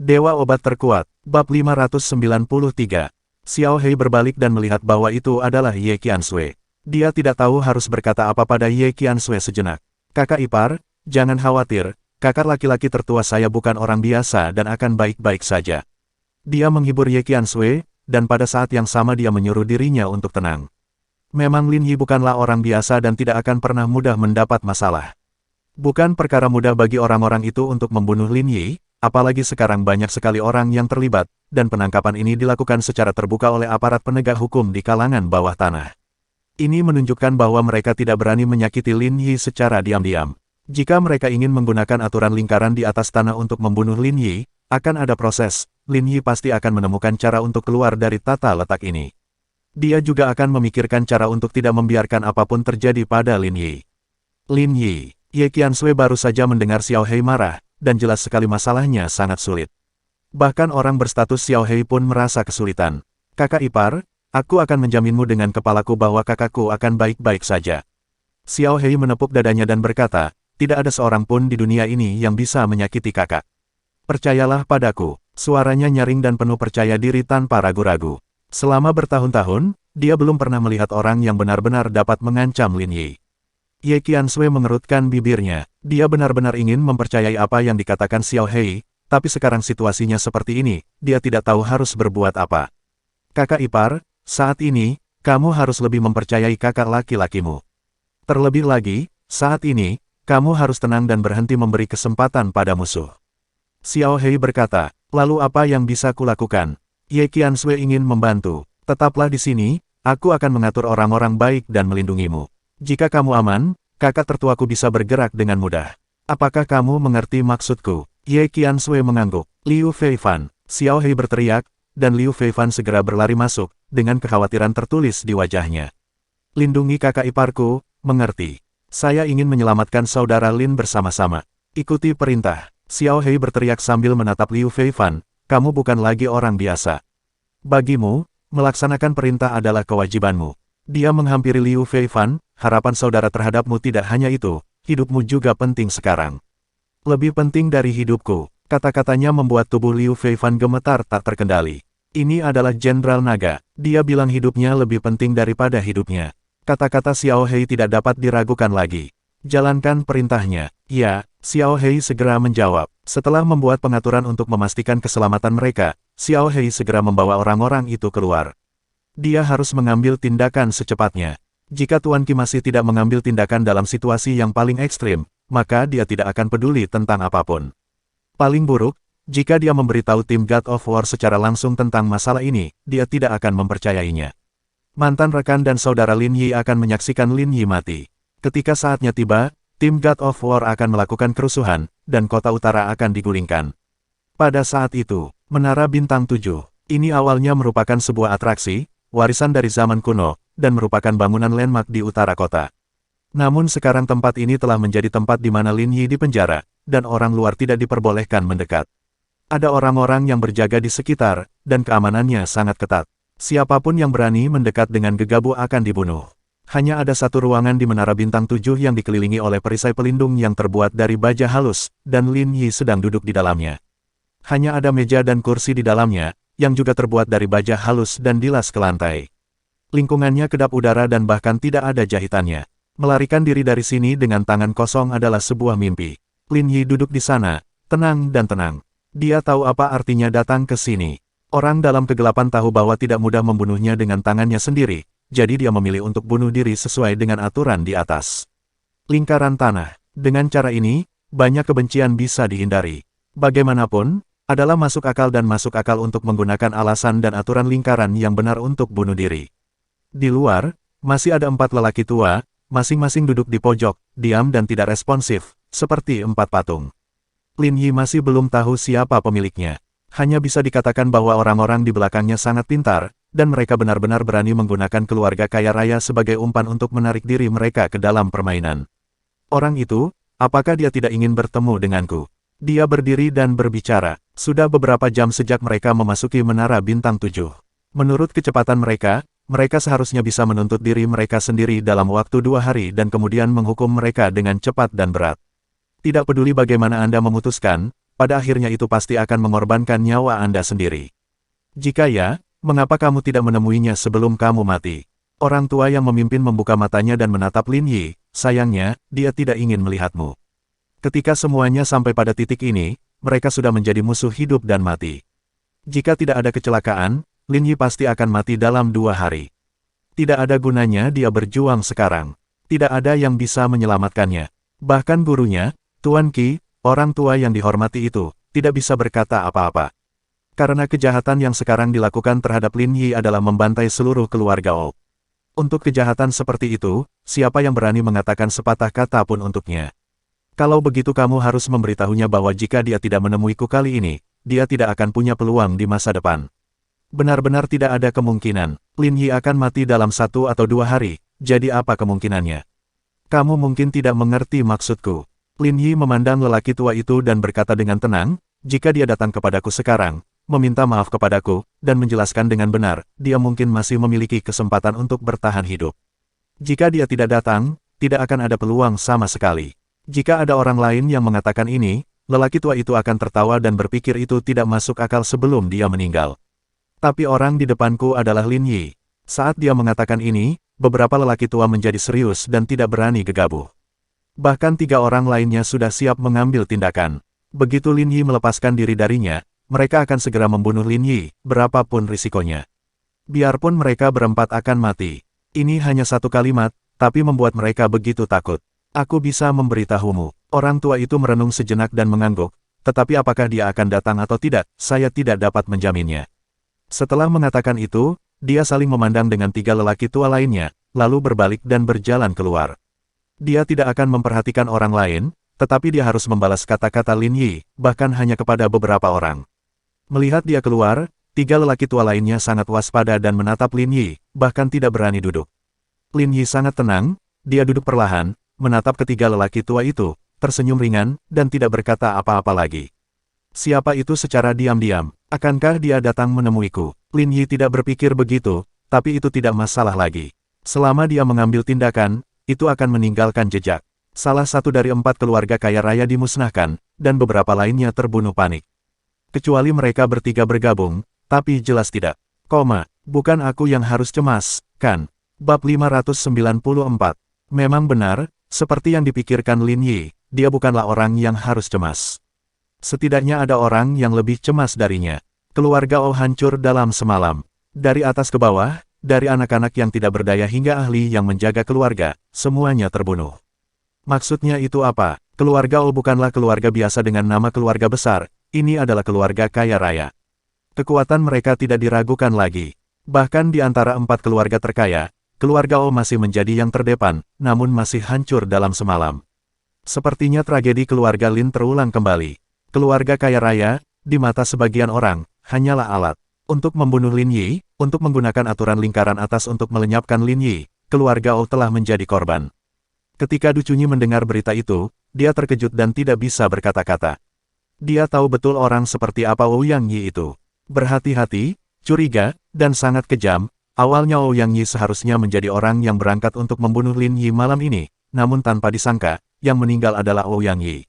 Dewa Obat Terkuat, Bab 593. Xiao Hei berbalik dan melihat bahwa itu adalah Ye Qiansui. Dia tidak tahu harus berkata apa pada Ye Qiansui sejenak. Kakak ipar, jangan khawatir, kakak laki-laki tertua saya bukan orang biasa dan akan baik-baik saja. Dia menghibur Ye Qiansui, dan pada saat yang sama dia menyuruh dirinya untuk tenang. Memang Lin Yi bukanlah orang biasa dan tidak akan pernah mudah mendapat masalah. Bukan perkara mudah bagi orang-orang itu untuk membunuh Lin Yi, apalagi sekarang banyak sekali orang yang terlibat, dan penangkapan ini dilakukan secara terbuka oleh aparat penegak hukum di kalangan bawah tanah. Ini menunjukkan bahwa mereka tidak berani menyakiti Lin Yi secara diam-diam. Jika mereka ingin menggunakan aturan lingkaran di atas tanah untuk membunuh Lin Yi, akan ada proses. Lin Yi pasti akan menemukan cara untuk keluar dari tata letak ini. Dia juga akan memikirkan cara untuk tidak membiarkan apapun terjadi pada Lin Yi. Lin Yi, Ye Qiansui baru saja mendengar Xiao Hei marah, dan jelas sekali masalahnya sangat sulit. Bahkan orang berstatus Xiao Hei pun merasa kesulitan. Kakak ipar, aku akan menjaminmu dengan kepalaku bahwa kakakku akan baik-baik saja. Xiao Hei menepuk dadanya dan berkata, tidak ada seorang pun di dunia ini yang bisa menyakiti kakak. Percayalah padaku. Suaranya nyaring dan penuh percaya diri tanpa ragu-ragu. Selama bertahun-tahun, dia belum pernah melihat orang yang benar-benar dapat mengancam Lin Yi. Ye Qiansui mengerutkan bibirnya. Dia benar-benar ingin mempercayai apa yang dikatakan Xiao Hei, tapi sekarang situasinya seperti ini, dia tidak tahu harus berbuat apa. Kakak ipar, saat ini, kamu harus lebih mempercayai kakak laki-lakimu. Terlebih lagi, saat ini, kamu harus tenang dan berhenti memberi kesempatan pada musuh. Xiao Hei berkata, lalu apa yang bisa kulakukan? Ye Qiansui ingin membantu. Tetaplah di sini, aku akan mengatur orang-orang baik dan melindungimu. Jika kamu aman, kakak tertuaku bisa bergerak dengan mudah. Apakah kamu mengerti maksudku? Ye Qiansui mengangguk. Liu Feifan, Xiao Hei berteriak, dan Liu Feifan segera berlari masuk, dengan kekhawatiran tertulis di wajahnya. Lindungi kakak iparku, mengerti. Saya ingin menyelamatkan saudara Lin bersama-sama. Ikuti perintah. Xiao Hei berteriak sambil menatap Liu Feifan, kamu bukan lagi orang biasa. Bagimu, melaksanakan perintah adalah kewajibanmu. Dia menghampiri Liu Feifan, harapan saudara terhadapmu tidak hanya itu, hidupmu juga penting sekarang. Lebih penting dari hidupku, kata-katanya membuat tubuh Liu Feifan gemetar tak terkendali. Ini adalah Jenderal Naga, dia bilang hidupnya lebih penting daripada hidupnya. Kata-kata Xiao Hei tidak dapat diragukan lagi. Jalankan perintahnya. Ya, Xiao Hei segera menjawab. Setelah membuat pengaturan untuk memastikan keselamatan mereka, Xiao Hei segera membawa orang-orang itu keluar. Dia harus mengambil tindakan secepatnya. Jika Tuan Qi masih tidak mengambil tindakan dalam situasi yang paling ekstrim, maka dia tidak akan peduli tentang apapun. Paling buruk, jika dia memberitahu tim God of War secara langsung tentang masalah ini, dia tidak akan mempercayainya. Mantan rekan dan saudara Lin Yi akan menyaksikan Lin Yi mati. Ketika saatnya tiba, tim God of War akan melakukan kerusuhan, dan kota utara akan digulingkan. Pada saat itu, Menara Bintang 7, ini awalnya merupakan sebuah atraksi, warisan dari zaman kuno, dan merupakan bangunan landmark di utara kota. Namun sekarang tempat ini telah menjadi tempat di mana Lin Yi dipenjara, dan orang luar tidak diperbolehkan mendekat. Ada orang-orang yang berjaga di sekitar, dan keamanannya sangat ketat. Siapapun yang berani mendekat dengan gegabah akan dibunuh. Hanya ada satu ruangan di Menara Bintang 7 yang dikelilingi oleh perisai pelindung yang terbuat dari baja halus, dan Lin Yi sedang duduk di dalamnya. Hanya ada meja dan kursi di dalamnya, yang juga terbuat dari baja halus dan dilas ke lantai. Lingkungannya kedap udara dan bahkan tidak ada jahitannya. Melarikan diri dari sini dengan tangan kosong adalah sebuah mimpi. Lin Yi duduk di sana, tenang dan tenang. Dia tahu apa artinya datang ke sini. Orang dalam kegelapan tahu bahwa tidak mudah membunuhnya dengan tangannya sendiri. Jadi dia memilih untuk bunuh diri sesuai dengan aturan di atas. Lingkaran tanah. Dengan cara ini, banyak kebencian bisa dihindari. Bagaimanapun, adalah masuk akal dan masuk akal untuk menggunakan alasan dan aturan lingkaran yang benar untuk bunuh diri. Di luar, masih ada 4 lelaki tua, masing-masing duduk di pojok, diam dan tidak responsif, seperti 4 patung. Lin Yi masih belum tahu siapa pemiliknya. Hanya bisa dikatakan bahwa orang-orang di belakangnya sangat pintar, dan mereka benar-benar berani menggunakan keluarga kaya raya sebagai umpan untuk menarik diri mereka ke dalam permainan. Orang itu, apakah dia tidak ingin bertemu denganku? Dia berdiri dan berbicara. Sudah beberapa jam sejak mereka memasuki Menara Bintang 7. Menurut kecepatan mereka seharusnya bisa menuntut diri mereka sendiri dalam waktu 2 hari dan kemudian menghukum mereka dengan cepat dan berat. Tidak peduli bagaimana Anda memutuskan, pada akhirnya itu pasti akan mengorbankan nyawa Anda sendiri. Jika ya, mengapa kamu tidak menemuinya sebelum kamu mati? Orang tua yang memimpin membuka matanya dan menatap Lin Yi, sayangnya, dia tidak ingin melihatmu. Ketika semuanya sampai pada titik ini, mereka sudah menjadi musuh hidup dan mati. Jika tidak ada kecelakaan, Lin Yi pasti akan mati dalam 2 hari. Tidak ada gunanya dia berjuang sekarang. Tidak ada yang bisa menyelamatkannya. Bahkan gurunya, Tuan Qi, orang tua yang dihormati itu, tidak bisa berkata apa-apa. Karena kejahatan yang sekarang dilakukan terhadap Lin Yi adalah membantai seluruh keluarga Ou. Untuk kejahatan seperti itu, siapa yang berani mengatakan sepatah kata pun untuknya? Kalau begitu kamu harus memberitahunya bahwa jika dia tidak menemuiku kali ini, dia tidak akan punya peluang di masa depan. Benar-benar tidak ada kemungkinan, Lin Yi akan mati dalam 1 atau 2 hari, jadi apa kemungkinannya? Kamu mungkin tidak mengerti maksudku. Lin Yi memandang lelaki tua itu dan berkata dengan tenang, jika dia datang kepadaku sekarang, meminta maaf kepadaku, dan menjelaskan dengan benar, dia mungkin masih memiliki kesempatan untuk bertahan hidup. Jika dia tidak datang, tidak akan ada peluang sama sekali. Jika ada orang lain yang mengatakan ini, lelaki tua itu akan tertawa dan berpikir itu tidak masuk akal sebelum dia meninggal. Tapi orang di depanku adalah Lin Yi. Saat dia mengatakan ini, beberapa lelaki tua menjadi serius dan tidak berani gegabah. Bahkan 3 orang lainnya sudah siap mengambil tindakan. Begitu Lin Yi melepaskan diri darinya, mereka akan segera membunuh Lin Yi, berapapun risikonya. Biarpun mereka berempat akan mati. Ini hanya 1 kalimat, tapi membuat mereka begitu takut. Aku bisa memberitahumu. Orang tua itu merenung sejenak dan mengangguk, tetapi apakah dia akan datang atau tidak, saya tidak dapat menjaminnya. Setelah mengatakan itu, dia saling memandang dengan 3 lelaki tua lainnya, lalu berbalik dan berjalan keluar. Dia tidak akan memperhatikan orang lain, tetapi dia harus membalas kata-kata Lin Yi, bahkan hanya kepada beberapa orang. Melihat dia keluar, 3 lelaki tua lainnya sangat waspada dan menatap Lin Yi, bahkan tidak berani duduk. Lin Yi sangat tenang, dia duduk perlahan, menatap ketiga lelaki tua itu, tersenyum ringan, dan tidak berkata apa-apa lagi. Siapa itu secara diam-diam? Akankah dia datang menemuiku? Lin Yi tidak berpikir begitu, tapi itu tidak masalah lagi. Selama dia mengambil tindakan, itu akan meninggalkan jejak. Salah satu dari 4 keluarga kaya raya dimusnahkan, dan beberapa lainnya terbunuh panik. Kecuali mereka bertiga bergabung, tapi jelas tidak. Bukan aku yang harus cemas, kan? Bab 594. Memang benar, seperti yang dipikirkan Lin Yi, dia bukanlah orang yang harus cemas. Setidaknya ada orang yang lebih cemas darinya. Keluarga Ou hancur dalam semalam. Dari atas ke bawah, dari anak-anak yang tidak berdaya hingga ahli yang menjaga keluarga, semuanya terbunuh. Maksudnya itu apa? Keluarga Ou bukanlah keluarga biasa dengan nama keluarga besar, ini adalah keluarga kaya raya. Kekuatan mereka tidak diragukan lagi. Bahkan di antara 4 keluarga terkaya, keluarga Ou masih menjadi yang terdepan, namun masih hancur dalam semalam. Sepertinya tragedi keluarga Lin terulang kembali. Keluarga kaya raya, di mata sebagian orang, hanyalah alat. Untuk membunuh Lin Yi, untuk menggunakan aturan lingkaran atas untuk melenyapkan Lin Yi, keluarga Ou telah menjadi korban. Ketika Ducunyi mendengar berita itu, dia terkejut dan tidak bisa berkata-kata. Dia tahu betul orang seperti apa Ouyang Yi itu. Berhati-hati, curiga, dan sangat kejam. Awalnya Ouyang Yi seharusnya menjadi orang yang berangkat untuk membunuh Lin Yi malam ini, namun tanpa disangka, yang meninggal adalah Ouyang Yi.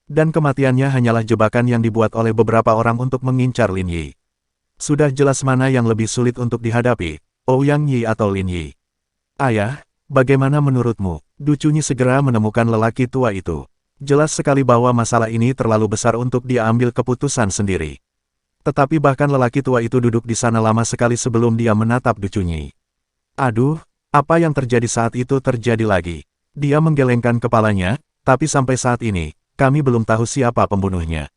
Dan kematiannya hanyalah jebakan yang dibuat oleh beberapa orang untuk mengincar Lin Yi. Sudah jelas mana yang lebih sulit untuk dihadapi, Ouyang Yi atau Lin Yi. Ayah, bagaimana menurutmu? Ducunyi segera menemukan lelaki tua itu. Jelas sekali bahwa masalah ini terlalu besar untuk dia ambil keputusan sendiri. Tetapi bahkan lelaki tua itu duduk di sana lama sekali sebelum dia menatap Ducunyi. Aduh, apa yang terjadi saat itu terjadi lagi. Dia menggelengkan kepalanya, tapi sampai saat ini, kami belum tahu siapa pembunuhnya.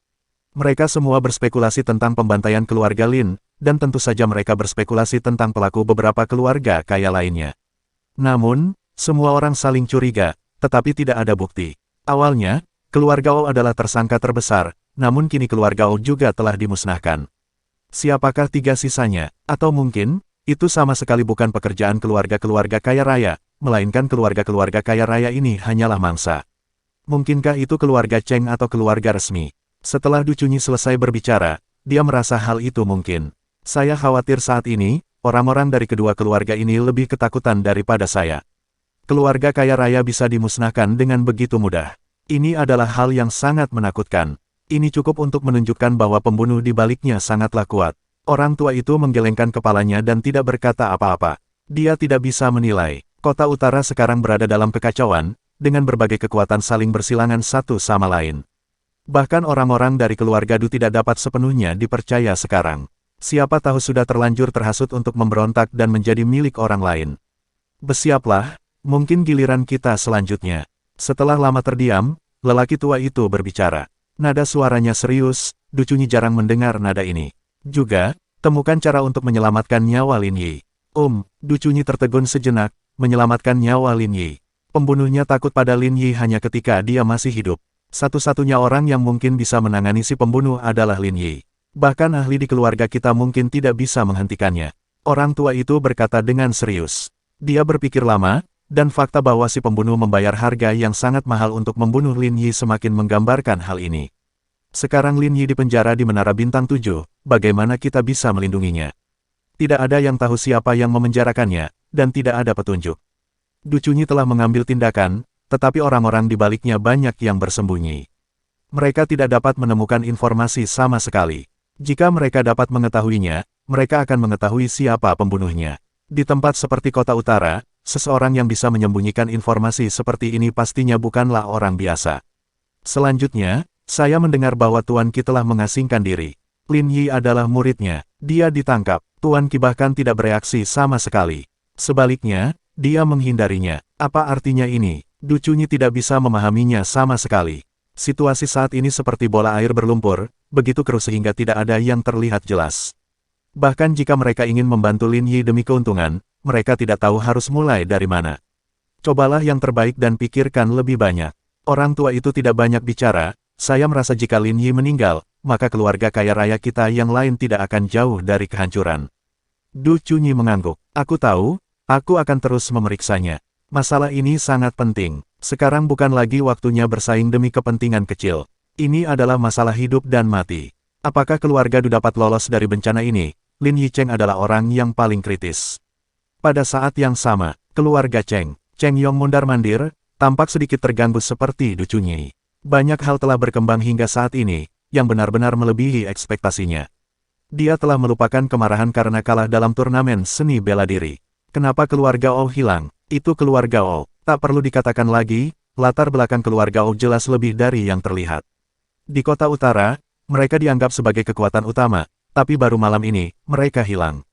Mereka semua berspekulasi tentang pembantaian keluarga Lin, dan tentu saja mereka berspekulasi tentang pelaku beberapa keluarga kaya lainnya. Namun, semua orang saling curiga, tetapi tidak ada bukti. Awalnya, keluarga Ou adalah tersangka terbesar, namun kini keluarga Ou juga telah dimusnahkan. Siapakah 3 sisanya? Atau mungkin, itu sama sekali bukan pekerjaan keluarga-keluarga kaya raya, melainkan keluarga-keluarga kaya raya ini hanyalah mangsa. Mungkinkah itu keluarga Cheng atau keluarga resmi? Setelah Ducunyi selesai berbicara, dia merasa hal itu mungkin. Saya khawatir saat ini, orang-orang dari kedua keluarga ini lebih ketakutan daripada saya. Keluarga kaya raya bisa dimusnahkan dengan begitu mudah. Ini adalah hal yang sangat menakutkan. Ini cukup untuk menunjukkan bahwa pembunuh di baliknya sangatlah kuat. Orang tua itu menggelengkan kepalanya dan tidak berkata apa-apa. Dia tidak bisa menilai. Kota utara sekarang berada dalam kekacauan, dengan berbagai kekuatan saling bersilangan satu sama lain. Bahkan orang-orang dari keluarga Du tidak dapat sepenuhnya dipercaya sekarang. Siapa tahu sudah terlanjur terhasut untuk memberontak dan menjadi milik orang lain. Bersiaplah, mungkin giliran kita selanjutnya. Setelah lama terdiam, lelaki tua itu berbicara. Nada suaranya serius, Du Chunyi jarang mendengar nada ini. Juga, temukan cara untuk menyelamatkan nyawa Lin Yi. Du Chunyi tertegun sejenak, menyelamatkan nyawa Lin Yi. Pembunuhnya takut pada Lin Yi hanya ketika dia masih hidup. Satu-satunya orang yang mungkin bisa menangani si pembunuh adalah Lin Yi. Bahkan ahli di keluarga kita mungkin tidak bisa menghentikannya. Orang tua itu berkata dengan serius. Dia berpikir lama, dan fakta bahwa si pembunuh membayar harga yang sangat mahal untuk membunuh Lin Yi semakin menggambarkan hal ini. Sekarang Lin Yi dipenjara di Menara Bintang 7, bagaimana kita bisa melindunginya? Tidak ada yang tahu siapa yang memenjarakannya, dan tidak ada petunjuk. Du Chunyi telah mengambil tindakan, tetapi orang-orang di baliknya banyak yang bersembunyi. Mereka tidak dapat menemukan informasi sama sekali. Jika mereka dapat mengetahuinya, mereka akan mengetahui siapa pembunuhnya. Di tempat seperti kota utara, seseorang yang bisa menyembunyikan informasi seperti ini pastinya bukanlah orang biasa. Selanjutnya, saya mendengar bahwa Tuan Qi telah mengasingkan diri. Lin Yi adalah muridnya. Dia ditangkap. Tuan Qi bahkan tidak bereaksi sama sekali. Sebaliknya, dia menghindarinya. Apa artinya ini? Du Chunyi tidak bisa memahaminya sama sekali. Situasi saat ini seperti bola air berlumpur, begitu keruh sehingga tidak ada yang terlihat jelas. Bahkan jika mereka ingin membantu Lin Yi demi keuntungan, mereka tidak tahu harus mulai dari mana. Cobalah yang terbaik dan pikirkan lebih banyak. Orang tua itu tidak banyak bicara. Saya merasa jika Lin Yi meninggal, maka keluarga kaya raya kita yang lain tidak akan jauh dari kehancuran. Du Chunyi mengangguk. Aku tahu, aku akan terus memeriksanya. Masalah ini sangat penting. Sekarang bukan lagi waktunya bersaing demi kepentingan kecil. Ini adalah masalah hidup dan mati. Apakah keluarga Du dapat lolos dari bencana ini? Lin Yicheng adalah orang yang paling kritis. Pada saat yang sama, keluarga Cheng Yong mondar-mandir, tampak sedikit terganggu seperti Du Chunyi. Banyak hal telah berkembang hingga saat ini, yang benar-benar melebihi ekspektasinya. Dia telah melupakan kemarahan karena kalah dalam turnamen seni bela diri. Kenapa keluarga Oh hilang? Itu keluarga Oh. Tak perlu dikatakan lagi, latar belakang keluarga Oh jelas lebih dari yang terlihat. Di kota utara, mereka dianggap sebagai kekuatan utama, tapi baru malam ini, mereka hilang.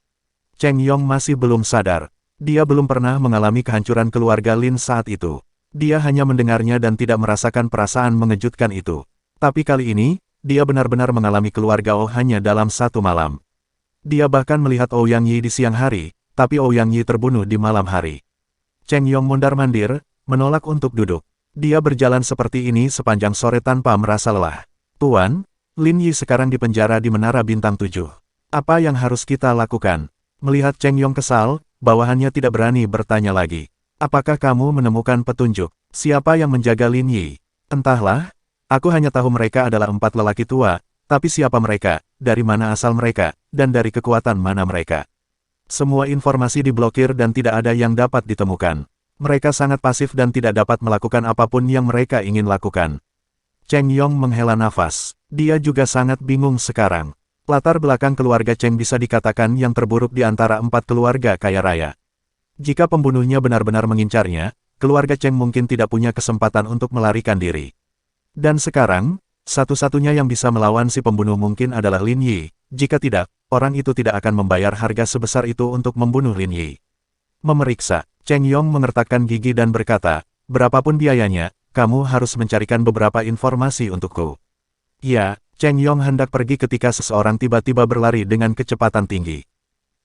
Cheng Yong masih belum sadar. Dia belum pernah mengalami kehancuran keluarga Lin saat itu. Dia hanya mendengarnya dan tidak merasakan perasaan mengejutkan itu. Tapi kali ini, dia benar-benar mengalami keluarga Oh hanya dalam satu malam. Dia bahkan melihat Ouyang Yi di siang hari, tapi Ouyang Yi terbunuh di malam hari. Cheng Yong mondar-mandir, menolak untuk duduk. Dia berjalan seperti ini sepanjang sore tanpa merasa lelah. Tuan, Lin Yi sekarang dipenjara di Menara Bintang 7. Apa yang harus kita lakukan? Melihat Cheng Yong kesal, bawahannya tidak berani bertanya lagi. Apakah kamu menemukan petunjuk? Siapa yang menjaga Lin Yi? Entahlah, aku hanya tahu mereka adalah 4 lelaki tua, tapi siapa mereka, dari mana asal mereka, dan dari kekuatan mana mereka? Semua informasi diblokir dan tidak ada yang dapat ditemukan. Mereka sangat pasif dan tidak dapat melakukan apapun yang mereka ingin lakukan. Cheng Yong menghela nafas. Dia juga sangat bingung sekarang. Latar belakang keluarga Cheng bisa dikatakan yang terburuk di antara 4 keluarga kaya raya. Jika pembunuhnya benar-benar mengincarnya, keluarga Cheng mungkin tidak punya kesempatan untuk melarikan diri. Dan sekarang, satu-satunya yang bisa melawan si pembunuh mungkin adalah Lin Yi. Jika tidak, orang itu tidak akan membayar harga sebesar itu untuk membunuh Lin Yi. Memeriksa, Cheng Yong mengertakkan gigi dan berkata, berapapun biayanya, kamu harus mencarikan beberapa informasi untukku. Ya, Cheng Yong hendak pergi ketika seseorang tiba-tiba berlari dengan kecepatan tinggi.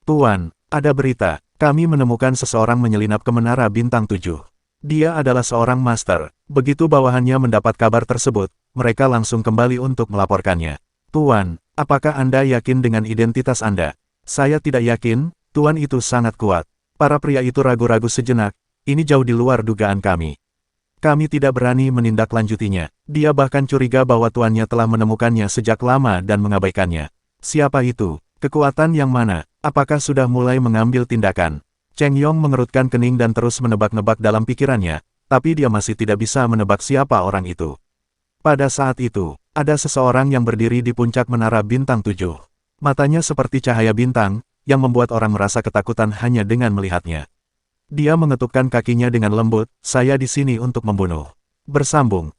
Tuan, ada berita. Kami menemukan seseorang menyelinap ke Menara Bintang 7. Dia adalah seorang master. Begitu bawahannya mendapat kabar tersebut, mereka langsung kembali untuk melaporkannya. Tuan, apakah Anda yakin dengan identitas Anda? Saya tidak yakin, Tuan itu sangat kuat. Para pria itu ragu-ragu sejenak, ini jauh di luar dugaan kami. Kami tidak berani menindaklanjutinya. Dia bahkan curiga bahwa tuannya telah menemukannya sejak lama dan mengabaikannya. Siapa itu? Kekuatan yang mana? Apakah sudah mulai mengambil tindakan? Cheng Yong mengerutkan kening dan terus menebak-nebak dalam pikirannya, tapi dia masih tidak bisa menebak siapa orang itu. Pada saat itu, Ada seseorang yang berdiri di puncak menara bintang 7. Matanya seperti cahaya bintang, yang membuat orang merasa ketakutan hanya dengan melihatnya. Dia mengetukkan kakinya dengan lembut, saya di sini untuk membunuh. Bersambung.